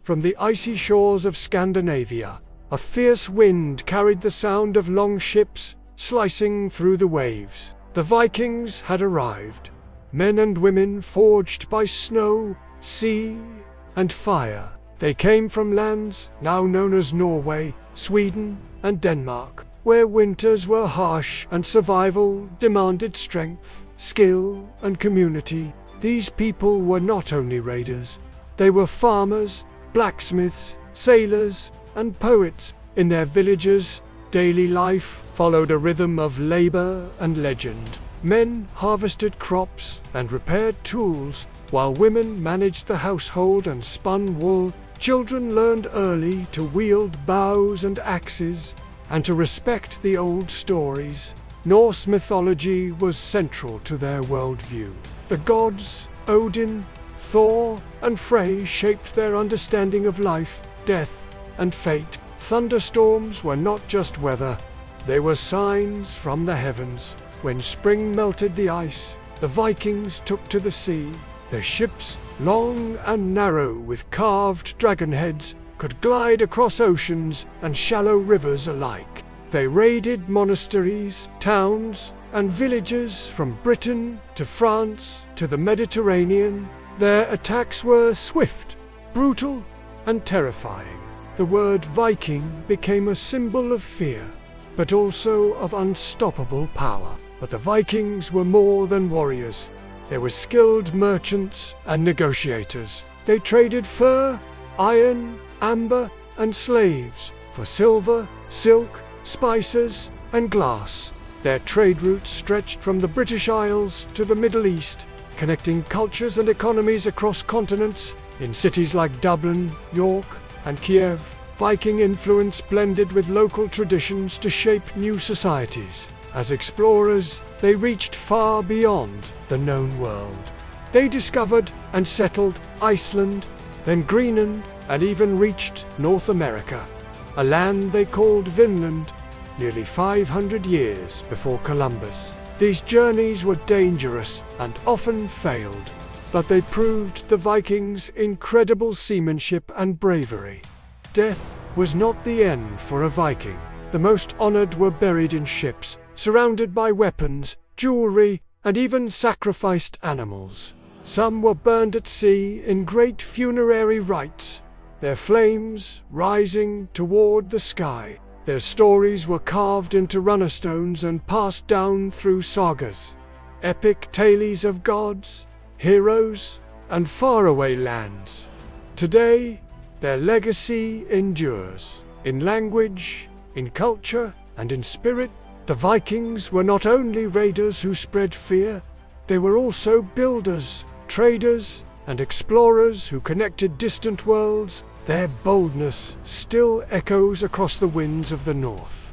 From the icy shores of Scandinavia, a fierce wind carried the sound of longships slicing through the waves. The Vikings had arrived, men and women forged by snow, sea, and fire. They came from lands now known as Norway, Sweden, and Denmark, where winters were harsh and survival demanded strength, skill, and community. These people were not only raiders, they were farmers, blacksmiths, sailors, and poets. In their villages, daily life followed a rhythm of labor and legend. Men harvested crops and repaired tools, while women managed the household and spun wool. Children learned early to wield bows and axes, and to respect the old stories. Norse mythology was central to their worldview. The gods, Odin, Thor, and Frey shaped their understanding of life, death, and fate. Thunderstorms were not just weather, they were signs from the heavens. When spring melted the ice, the Vikings took to the sea. Their ships, long and narrow with carved dragon heads, could glide across oceans and shallow rivers alike. They raided monasteries, towns, and villages from Britain to France to the Mediterranean. Their attacks were swift, brutal, and terrifying. The word Viking became a symbol of fear, but also of unstoppable power. But the Vikings were more than warriors. They were skilled merchants and negotiators. They traded fur, iron, amber, and slaves for silver, silk, spices, and glass. Their trade routes stretched from the British Isles to the Middle East, connecting cultures and economies across continents. In cities like Dublin, York, and Kiev, Viking influence blended with local traditions to shape new societies. As explorers, they reached far beyond the known world. They discovered and settled Iceland, then Greenland, and even reached North America, a land they called Vinland, nearly 500 years before Columbus. These journeys were dangerous and often failed, but they proved the Vikings' incredible seamanship and bravery. Death was not the end for a Viking. The most honored were buried in ships, surrounded by weapons, jewelry, and even sacrificed animals. Some were burned at sea in great funerary rites, their flames rising toward the sky. Their stories were carved into runnerstones and passed down through sagas, epic tales of gods, heroes, and faraway lands. Today, their legacy endures. In language, in culture, and in spirit, the Vikings were not only raiders who spread fear, they were also builders, traders, and explorers who connected distant worlds. Their boldness still echoes across the winds of the north.